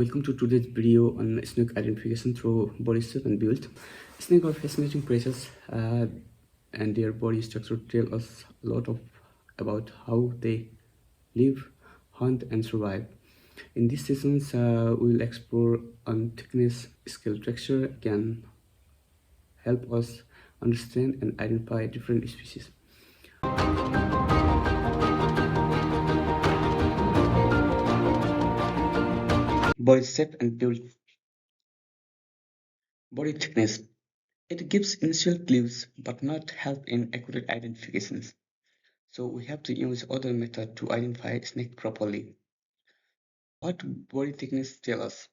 Welcome to today's video on snake identification through body shape and build. Snakes are fascinating creatures, and their body structure tell us a lot of about how they live, hunt, and survive. In these sessions, we'll explore on thickness, scale, texture can help us understand and identify different species. Body shape and build. Body thickness. It gives initial clues but not help in accurate identifications. So we have to use other method to identify snake properly. What body thickness tell us?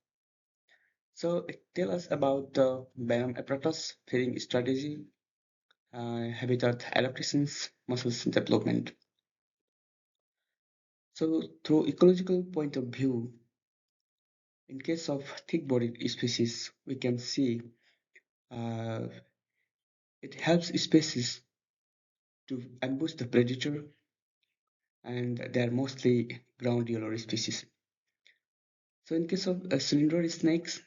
So it tell us about the venom apparatus, feeding strategy, habitat adaptations, muscles development. So through ecological point of view, in case of thick-bodied species, we can see uh, it helps species to ambush the predator, and they are mostly ground-dweller species. So in case of cylindrical snakes,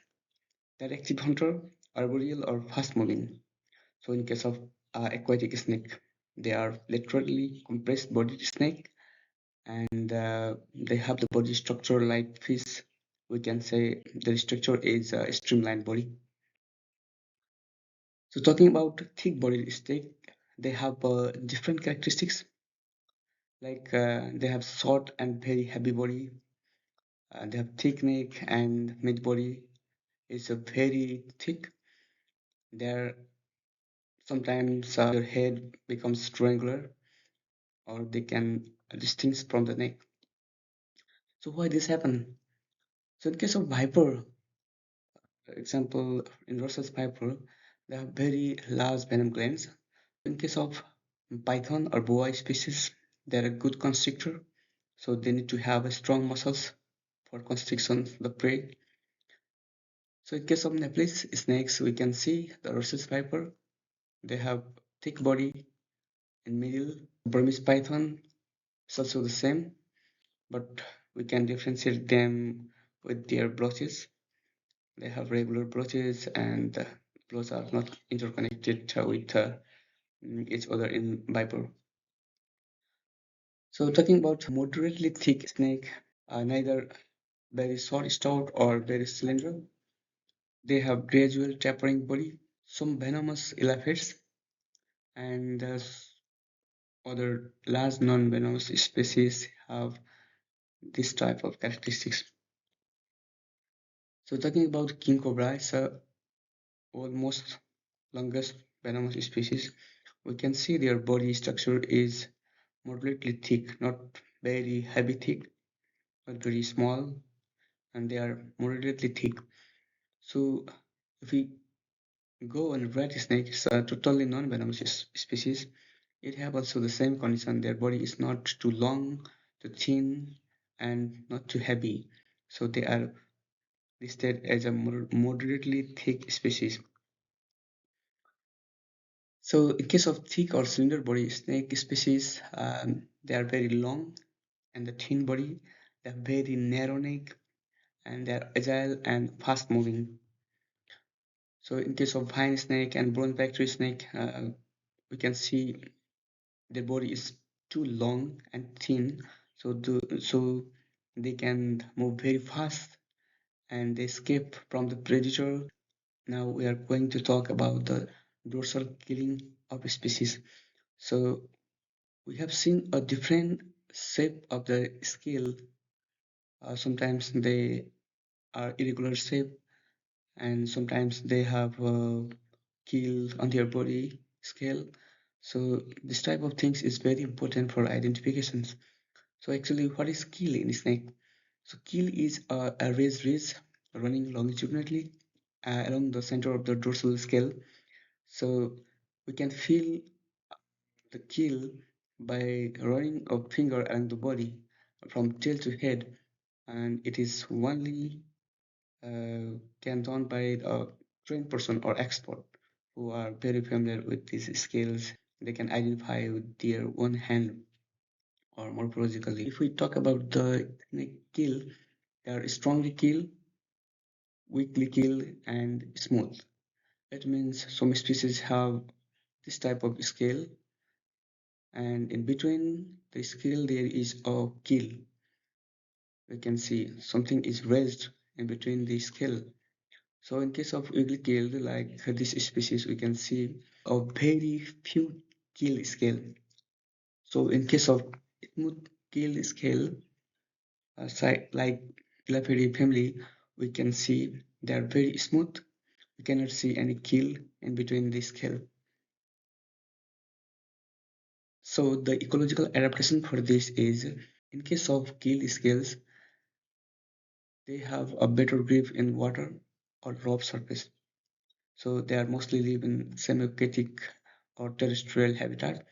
they're active hunter, arboreal or fast-moving. So in case of aquatic snake, they are literally compressed bodied snake, and they have the body structure like fish. We can say their structure is a streamlined body. So talking about thick bodied snake, they have different characteristics. Like they have short and very heavy body. They have thick neck and mid body is a very thick. Their sometimes your head becomes triangular, or they can distinct from the neck. So why this happen? So in case of viper, for example, in Russell's viper, they have very large venom glands. In case of python or boa species, they're a good constrictor, so they need to have a strong muscles for constriction the prey. So in case of Nepalese snakes, we can see the Russell's viper. They have thick body in middle. Burmese python is also the same, but we can differentiate them with their blotches. They have regular blotches, and the blotches are not interconnected with each other in viper. So talking about moderately thick snake, neither very short stout or very slender. They have gradual tapering body. Some venomous elaphets and other large non-venomous species have this type of characteristics. So talking about king cobra, it's almost longest venomous species. We can see their body structure is moderately thick, not very heavy thick, but very small, and they are moderately thick. So if we go on rattlesnake, it's a totally non-venomous species. It have also the same condition. Their body is not too long, too thin, and not too heavy. So they are listed as a moderately thick species. So in case of thick or cylinder body snake species, they are very long and the thin body. They are very narrow neck and they are agile and fast moving. So in case of vine snake and bronze factory snake, we can see their body is too long and thin, so they can move very fast and they escape from the predator. Now we are going to talk about the dorsal killing of species. So we have seen a different shape of the scale. Sometimes they are irregular shape, and sometimes they have keel on their body scale. So this type of things is very important for identifications. So actually, what is keel in snake? So keel is a raised ridge running longitudinally along the center of the dorsal scale. So we can feel the keel by running a finger along the body from tail to head, and it is only can done by a trained person or expert who are very familiar with these skills. They can identify with their one hand or morphologically. If we talk about the kill, they are strongly kill weakly keel and smooth. It means some species have this type of scale, and in between the scale there is a keel. We can see something is raised in between the scale. So in case of weakly keeled, like this species, we can see a very few keel scale. So in case of smooth keel scale, like Elapidae family, we can see they are very smooth. We cannot see any keel in between the scale. So the ecological adaptation for this is, in case of keel scales, they have a better grip in water or rough surface. So they are mostly live in semi-aquatic or terrestrial habitat.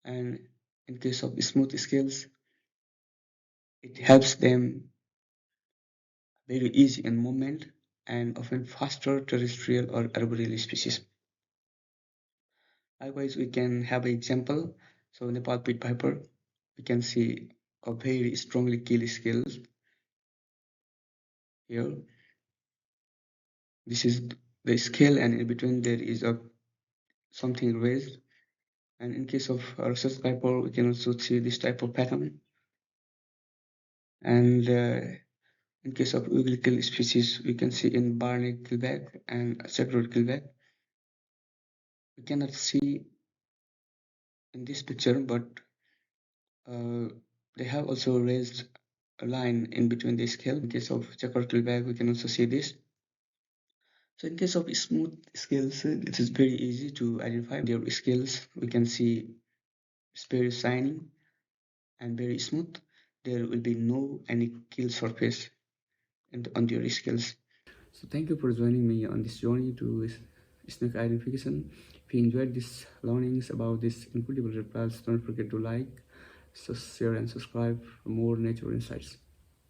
And in case of smooth scales, it helps them very easy in movement and often faster terrestrial or arboreal species. Likewise, we can have an example. So Nepal pit viper, we can see a very strongly keel scales here. This is the scale, and in between there is a something raised. And in case of Rhesus viper, we can also see this type of pattern. And in case of uglical species, we can see in Barney Quebec and Sacred Quebec. We cannot see in this picture, but uh, they have also raised a line in between the scale. In case of Sacred Quebec, we can also see this. So in case of smooth scales, it is very easy to identify their scales. We can see it's very shiny and very smooth. There will be no any keel surface on their scales. So thank you for joining me on this journey to snake identification. If you enjoyed these learnings about these incredible reptiles, don't forget to like, share and subscribe for more nature insights.